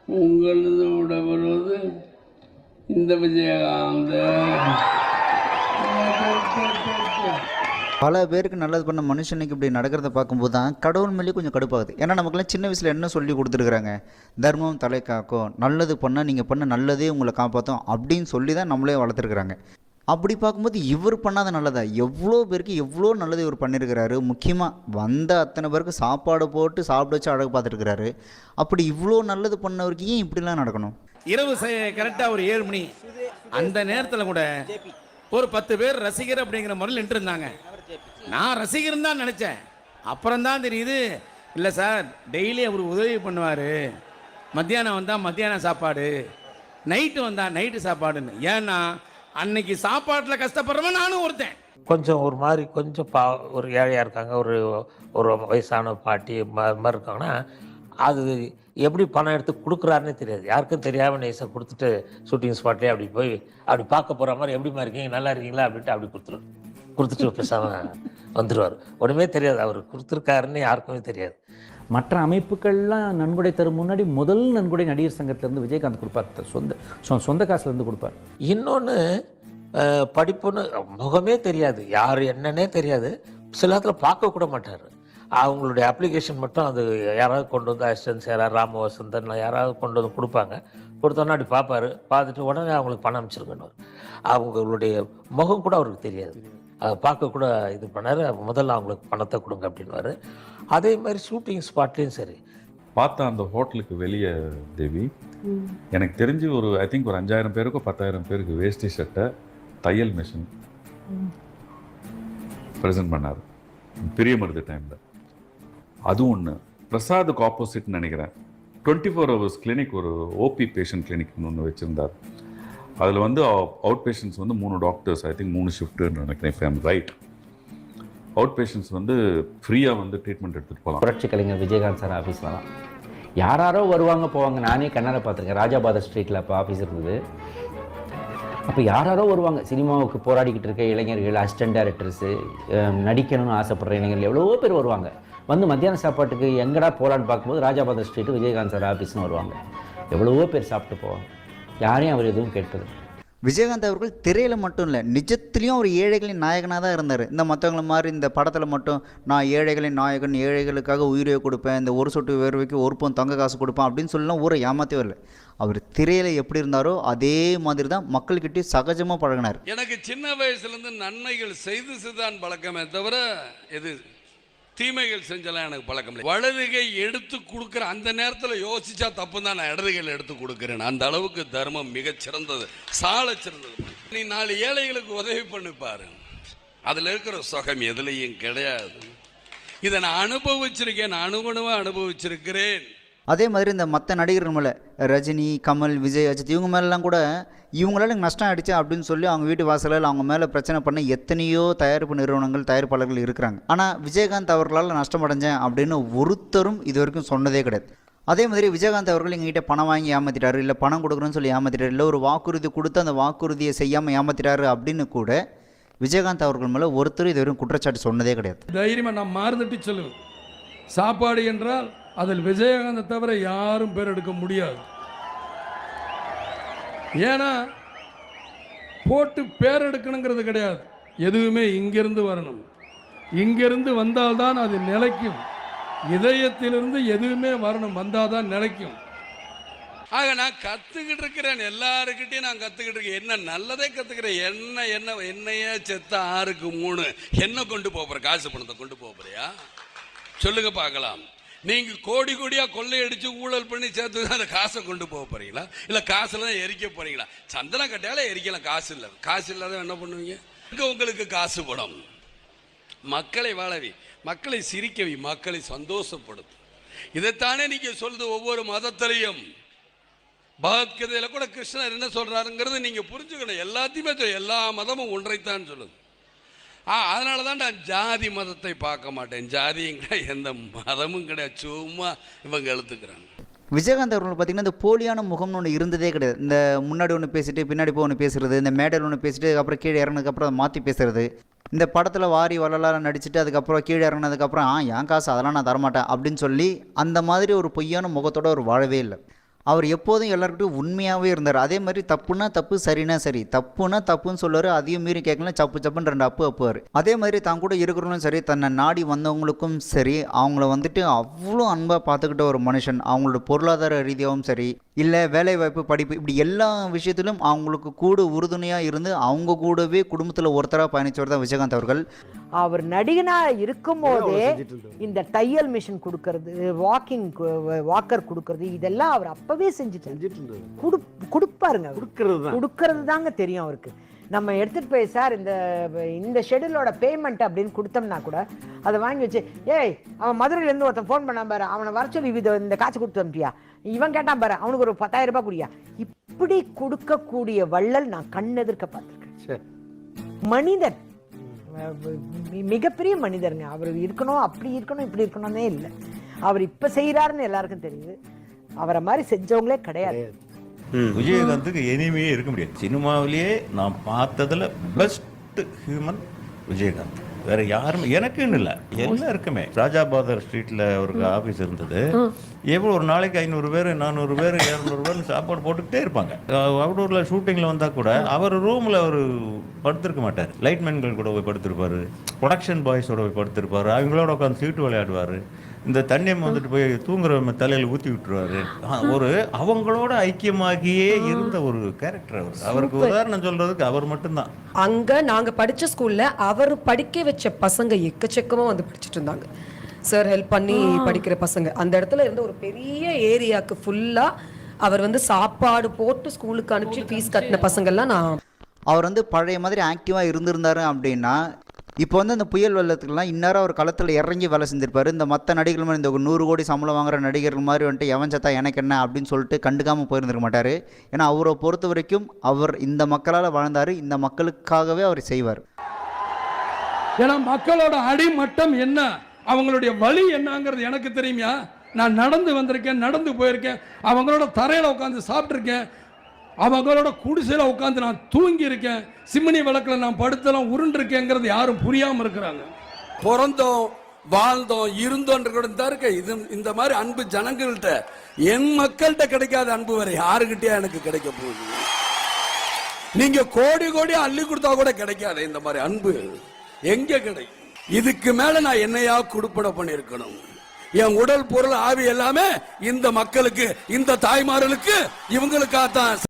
உங்களது விட வருவது இந்த விஜயகாந்த. பல பேருக்கு நல்லது பண்ண மனுஷனுக்கு இப்படி நடக்கிறத பார்க்கும்போது தான் கடவுள் மேலேயும் கொஞ்சம் கடுப்பாகுது. ஏன்னா நமக்குலாம் சின்ன வயசில் என்ன சொல்லி கொடுத்துருக்குறாங்க, தர்மம் தலை காக்கும், நல்லது பண்ணால் நீங்கள் பண்ண நல்லதே உங்களை காப்பாற்றும் அப்படின்னு சொல்லி தான் நம்மளே வளர்த்துருக்குறாங்க. அப்படி பார்க்கும்போது இவர் பண்ணாத நல்லதா, எவ்வளோ பேருக்கு எவ்வளோ நல்லது இவர் பண்ணியிருக்கிறாரு. முக்கியமாக வந்த அத்தனை பேருக்கு சாப்பாடு போட்டு சாப்பிட வச்சு அழகு பார்த்துருக்கிறாரு. அப்படி இவ்வளோ நல்லது பண்ணவருக்கு ஏன் இப்படிலாம் நடக்கணும்? இரவு கரெக்டாக ஒரு 7 மணி அந்த நேரத்தில் கூட ஒரு 10 பேர் ரசிகர் அப்படிங்கிற முறையில் நின்று இருந்தாங்க. நான் ரசிகர்னு தான் நினச்சேன். அப்புறம் தான் தெரியுது, இல்லை சார் டெய்லி அவர் உதவி பண்ணுவார், மத்தியானம் வந்தால் மத்தியானம் சாப்பாடு, நைட்டு வந்தால் நைட்டு சாப்பாடுன்னு. ஏன்னா அன்னைக்கு சாப்பாட்டில் கஷ்டப்படுறவன் நானும் ஒருத்தன். கொஞ்சம் ஒரு மாதிரி கொஞ்சம் ஒரு ஏழையாக இருக்காங்க, ஒரு வயசான பாட்டி மாதிரி இருக்காங்கன்னா, அது எப்படி பணம் எடுத்து கொடுக்குறாருன்னே தெரியாது. யாருக்கும் தெரியாமல் நைஸாக கொடுத்துட்டு ஷூட்டிங் ஸ்பாட்லேயே அப்படி போய் அப்படி பார்க்க போகிற மாதிரி, எப்படிமா இருக்கீங்க நல்லா இருக்கீங்களா அப்படின்ட்டு அப்படி கொடுத்துட்டு பேசாமல் வந்துடுவார். ஒன்றுமே தெரியாது அவர் கொடுத்துருக்காருன்னு யாருக்குமே தெரியாது. மற்ற அமைப்புகள்லாம் நன்கொடை தரும் முன்னாடி முதல் நன்கொடை நடிகர் சங்கத்திலேருந்து விஜயகாந்த் கொடுப்பார், சொந்த காசுலேருந்து கொடுப்பார். இன்னொன்று படிப்புன்னு முகமே தெரியாது, யார் என்னன்னே தெரியாது. சில நேரத்தில் பார்க்க கூட மாட்டார். அவங்களுடைய அப்ளிகேஷன் மட்டும் அது யாராவது கொண்டு வந்து அசிஸ்டன்ஸ் யாராவது ராமவசந்தன் யாராவது கொண்டு வந்து கொடுப்பாங்க. கொடுத்தோன்னா அப்படி பார்ப்பார். பார்த்துட்டு உடனே அவங்களுக்கு பணம் அமைச்சிருக்கணும். அவங்களுடைய முகம் கூட அவருக்கு தெரியாது. அதை பார்க்க கூட இது பண்ணார். முதல்ல அவங்களுக்கு பணத்தை கொடுங்க அப்படின்வார். அதே மாதிரி ஷூட்டிங் ஸ்பாட்லேயும் சரி. பார்த்தா அந்த ஹோட்டலுக்கு வெளியே தேவி எனக்கு தெரிஞ்சு ஒரு ஐ திங்க் ஒரு 5000 பேருக்கோ 10,000 பேருக்கு வேஷ்டி சட்டை தையல் மிஷின் ப்ரெசென்ட் பண்ணார் பெரிய மருது டைமில். அது ஒன்று. பிரசாதுக்கு ஆப்போசிட்னு நினைக்கிறேன் 24 hours கிளினிக், ஒரு ஓபி பேஷண்ட் கிளினிக்னு ஒன்று வச்சுருந்தார். அதில் வந்து அவுட் பேஷண்ட்ஸ் வந்து 3 டாக்டர்ஸ், ஐ திங்க் 3 ஷிஃப்ட்டுன்னு நினைக்கிறேன், if I am right. Out patients வந்து ஃப்ரீயாக வந்து ட்ரீட்மெண்ட் எடுத்துகிட்டு போகலாம். புரட்சி கலைஞர் விஜயகாந்த் சார் ஆஃபீஸில் தான் யாரோ வருவாங்க போவாங்க. நானே கண்ணார பார்த்துருக்கேன். ராஜாபாத ஸ்ட்ரீட்டில் அப்போ ஆஃபீஸ் இருந்தது. அப்போ யாரோ வருவாங்க. சினிமாவுக்கு போராடிக்கிட்டு இருக்க இளைஞர்கள், அசிஸ்டன்ட் டைரக்டர்ஸு, நடிக்கணும்னு ஆசைப்படுற இளைஞர்கள் எவ்வளவோ பேர் வருவாங்க. வந்து மத்தியான சாப்பாட்டுக்கு எங்கடா போகலான்னு பார்க்கும்போது ராஜாபாத ஸ்ட்ரீட்டு விஜயகாந்த் சார் ஆஃபீஸ்னு வருவாங்க. எவ்வளவோ பேர் சாப்பிட்டு போவாங்க. யாரையும் அவர் எதுவும் கேட்பது. விஜயகாந்த் அவர்கள் திரையில் மட்டும் இல்லை, நிஜத்துலேயும் அவர் ஏழைகளின் நாயகனாக தான் இருந்தார். இந்த மற்றவங்களை மாதிரி இந்த படத்தில் மட்டும் நான் ஏழைகளின் நாயகன், ஏழைகளுக்காக உயிரை கொடுப்பேன், இந்த ஒரு சொட்டு வேர்வைக்கு ஒரு பவுன் தங்க காசு கொடுப்பேன் அப்படின்னு சொல்லலாம் ஊரை ஏமாற்றவே இல்லை. அவர் திரையில் எப்படி இருந்தாரோ அதே மாதிரி தான் மக்கள்கிட்டே சகஜமாக பழகினார். எனக்கு சின்ன வயசுலேருந்து நன்மைகள் செய்து தான் பழக்கமே தவிர எது தீமைகள் செஞ்சலாம் எனக்கு பழக்கம் இல்லை. வலதுகை எடுத்து கொடுக்குற அந்த நேரத்தில் யோசிச்சா தப்பு தான் நான் இடதுகையில் எடுத்து கொடுக்குறேன். அந்த அளவுக்கு தர்மம் மிகச்சிறந்தது, சால சிறந்தது. நீ 4 ஏழைகளுக்கு உதவி பண்ணிப்பாரு, அதில் இருக்கிற சுகம் எதுலையும் கிடையாது. இதை நான் அனுபவிச்சிருக்கேன், நான் அணுகுணமாக அனுபவிச்சிருக்கிறேன். அதே மாதிரி இந்த மற்ற நடிகர்கள் மேலே ரஜினி, கமல், விஜய், அஜித் இவங்க மேலெலாம் கூட இவங்களால எனக்கு நஷ்டம் ஆகிடுச்சு அப்படின்னு சொல்லி அவங்க வீட்டு வாசலில் அவங்க மேலே பிரச்சனை பண்ண எத்தனையோ தயாரிப்பு நிறுவனங்கள், தயாரிப்பாளர்கள் இருக்கிறாங்க. ஆனால் விஜயகாந்த் அவர்களால் நஷ்டம் அடைஞ்சேன் அப்படின்னு ஒருத்தரும் இது வரைக்கும் சொன்னதே கிடையாது. அதே மாதிரி விஜயகாந்த் அவர்கள் எங்ககிட்ட பணம் வாங்கி ஏமாற்றிட்டாரு, இல்லை பணம் கொடுக்குறேன்னு சொல்லி ஏமாற்றிட்டாரு, இல்லை ஒரு வாக்குறுதி கொடுத்து அந்த வாக்குறுதியை செய்யாமல் ஏமாற்றிட்டாரு அப்படின்னு கூட விஜயகாந்த் அவர்கள் மேலே ஒருத்தர் இது வரைக்கும் குற்றச்சாட்டு சொன்னதே கிடையாது. தைரியமாக நான் மாறுதட்டி சொல்லுவேன். சாப்பாடு என்றால் அதில் விஜயகாந்தை தவிர யாரும் பேர் எடுக்க முடியாது. ஏன்னா போட்டு பேர் எடுக்கணுங்கிறது கிடையாது, எதுவுமே இங்கிருந்து வரணும். இங்கிருந்து வந்தால்தான் அது நிலைக்கும். இதயத்திலிருந்து எதுவுமே வரணும், வந்தால்தான் நிலைக்கும். ஆக நான் கற்றுக்கிட்டு இருக்கிறேன், எல்லாருக்கிட்டையும் நான் கற்றுக்கிட்டு இருக்கேன். என்ன நல்லதே கற்றுக்கிறேன். என்னையே செத்த 6க்கு 3 என்ன கொண்டு போகிறேன்? காசு பணத்தை கொண்டு போகிறியா சொல்லுங்க பார்க்கலாம். நீங்கள் கோடி கோடியாக கொள்ளையடிச்சு ஊழல் பண்ணி சேர்த்து அந்த காசை கொண்டு போக போகிறீங்களா, இல்லை காசுல தான் எரிக்க போகிறீங்களா? சந்தனம் கட்டாலே எரிக்கலாம், காசு இல்லை. காசு இல்லாத என்ன பண்ணுவீங்க? உங்களுக்கு காசு படம். மக்களை வாழவி, மக்களை சிரிக்கவி, மக்களை சந்தோஷப்படுத்தும். இதைத்தானே நீங்கள் சொல்லுது ஒவ்வொரு மதத்திலையும். பகவத்கீதையில கூட கிருஷ்ணர் என்ன சொல்றாருங்கிறது நீங்கள் புரிஞ்சுக்கணும். எல்லாத்தையுமே எல்லா மதமும் ஒன்றைத்தான் சொல்லுது. அதனால தான் நான் ஜாதி மதத்தை பார்க்க மாட்டேன். ஜாதியும் கிடையாது, எந்த மதமும் கிடையாது, சும்மா இவங்க எழுத்துக்கிறாங்க. விஜயகாந்த் அவர்கள் பார்த்திங்கன்னா இந்த போலியான முகம்னு ஒன்று இருந்ததே கிடையாது. இந்த முன்னாடி ஒன்று பேசிட்டு பின்னாடி போய் ஒன்று பேசுகிறது, இந்த மேடையில் ஒன்று பேசிட்டு அப்புறம் கீழே இறங்கினதுக்கப்புறம் அதை மாற்றி பேசுகிறது, இந்த படத்தில் வாரி வரலாறு நடிச்சுட்டு அதுக்கப்புறம் கீழே இறங்கினதுக்கப்புறம் என் காசு அதெல்லாம் நான் தரமாட்டேன் அப்படின்னு சொல்லி அந்த மாதிரி ஒரு பொய்யான முகத்தோடு அவர் வாழவே இல்லை. அவர் எப்போதும் எல்லாருக்கிட்டையும் உண்மையாகவே இருந்தார். அதே மாதிரி தப்புனா தப்பு, சரினா சரி. தப்புனா தப்புன்னு சொல்லுவார், அதையும் மீறி கேட்கலாம், சப்புன்னு 2 அப்பு அப்புவார். அதே மாதிரி தான் கூட இருக்கிறவங்களும் சரி, தன்னை நாடி வந்தவங்களுக்கும் சரி, அவங்கள வந்துட்டு அவ்வளோ அன்பாக பார்த்துக்கிட்ட ஒரு மனுஷன். அவங்களோட பொருளாதார ரீதியாகவும் சரி, இல்லை வேலைவாய்ப்பு, படிப்பு, இப்படி எல்லா விஷயத்திலும் அவங்களுக்கு கூட உறுதுணையாக இருந்து அவங்க கூடவே குடும்பத்தில் ஒருத்தராக பயணித்தவர் தான் விஜயகாந்த் அவர்கள். அவர் நடிகனா இருக்கும் போதே இந்த தையல் மிஷின் கொடுக்கறது, வாக்கர் கொடுக்கறது, இதெல்லாம் அவர் அப்பவே செஞ்சுட்டு கொடுப்பாருங்க. கொடுக்கறது தாங்க தெரியும் அவருக்கு. நம்ம எடுத்துட்டு போய் சார் இந்த ஷெடியூலோட பேமெண்ட் அப்படின்னு கொடுத்தோம்னா கூட அதை வாங்கி வச்சு, ஏய் அவன் மதுரையிலேருந்து ஒருத்தன் ஃபோன் பண்ணான் பாரு, அவனை வர சொல்லி இந்த காசு கொடுத்து அனுப்பியா, இவன் கேட்டான் பாரு, அவனுக்கு ஒரு 10,000 ரூபாய் குடியா. இப்படி கொடுக்கக்கூடிய வள்ளல் நான் கண்ணெதிர்க்க பார்த்துருக்கேன். மனிதன், மிகப்பெரிய மனிதருங்க. அவர் இருக்கணும், அப்படி இருக்கணும், இப்படி இருக்கணும்னே இல்லை. அவர் இப்ப செய்யறாருன்னு எல்லாருக்கும் தெரியுது. அவரை மாதிரி செஞ்சவங்களே கிடையாது. விஜயகாந்துக்கு எனிமையே இருக்க முடியாது. சினிமாவிலேயே நான் பார்த்ததுல பெஸ்ட் ஹியூமன் விஜயகாந்த். வேற யாருமே எனக்குன்னு இல்லை, எல்லாருக்குமே. ராஜாபாதர் ஸ்ட்ரீட்ல அவருக்கு ஆஃபீஸ் இருந்தது. எவ்வளோ ஒரு நாளைக்கு 500 பேர், 400 பேர், 200 பேர் சாப்பாடு போட்டுக்கிட்டே இருப்பாங்க. அவுட்டோரில் ஷூட்டிங்கில் வந்தால் கூட அவர் ரூமில் அவர் படுத்திருக்க மாட்டார். லைட்மேன்கள் கூட போய் படுத்திருப்பார், ப்ரொடக்ஷன் பாய்ஸோட போய் படுத்திருப்பார், அவங்களோட உட்காந்து சீட்டு விளையாடுவார். இந்த தண்ணியம் வந்துட்டு போய் தூங்குற தலையில் ஊற்றி விட்டுருவாரு. ஒரு அவங்களோட ஐக்கியமாகியே இருந்த ஒரு கேரக்டர் அவர். அவருக்கு உதாரணம் சொல்றதுக்கு அவர் மட்டும்தான். அங்க நாங்க படிச்ச ஸ்கூல்ல அவர் படிக்க வச்ச பசங்க எக்கச்சக்கமா வந்து படிச்சுட்டு இருந்தாங்க. சார் ஹெல்ப் பண்ணி படிக்கிற பசங்க அந்த இடத்துல இருந்த ஒரு பெரிய ஏரியாவுக்கு ஃபுல்லா அவர் வந்து சாப்பாடு போட்டு ஸ்கூலுக்கு அனுப்பிச்சு ஃபீஸ் கட்டின பசங்கள்லாம் நான். அவர் வந்து பழைய மாதிரி ஆக்டிவாக இருந்திருந்தாரு அப்படின்னா இப்போ வந்து அந்த புயல் வெள்ளத்துக்குலாம் இந்நேரம் அவர் களத்தில் இறங்கி வேலை செஞ்சிருப்பாரு. இந்த மற்ற நடிகர்கள் மாதிரி, இந்த 100 கோடி சம்பளம் வாங்குற நடிகர்கள் மாதிரி வந்துட்டு எவன் சத்தா எனக்கு என்ன அப்படின்னு சொல்லிட்டு கண்டுக்காமல் போயிருந்துருக்க மாட்டார். ஏன்னா அவரை பொறுத்த வரைக்கும் அவர் இந்த மக்களால் வாழ்ந்தார், இந்த மக்களுக்காகவே அவர் செய்வார். ஏன்னா மக்களோட அடிமட்டம் என்ன, அவங்களுடைய வழி என்னங்கிறது எனக்கு தெரியுமா. நான் நடந்து வந்திருக்கேன், நடந்து போயிருக்கேன், அவங்களோட தரையில் உட்காந்து சாப்பிட்ருக்கேன், அவங்களோட குடிசையில் உட்காந்து நான் தூங்கி இருக்கேன், சிம்னி விளக்கில் நான் படுத்தலாம் உருண்டிருக்கேங்கிறது யாரும் புரியாமல் இருக்கிறாங்க. பிறந்தோம், வாழ்ந்தோம், இருந்தோன்ற கூட இருக்க. இது இந்த மாதிரி அன்பு ஜனங்கள்கிட்ட, என் மக்கள்கிட்ட கிடைக்காத அன்பு வரை யாருக்கிட்டே எனக்கு கிடைக்க போகுது. நீங்க கோடி கோடி அள்ளி கொடுத்தா கூட கிடைக்காது இந்த மாதிரி அன்பு. எங்க கிடைக்கும்? இதுக்கு மேல நான் என்னையா கொடுப்பட பண்ணிருக்கணும். என் உடல், பொருள், ஆவி எல்லாமே இந்த மக்களுக்கு, இந்த தாய்மார்களுக்கு, இவங்களுக்காகத்தான்.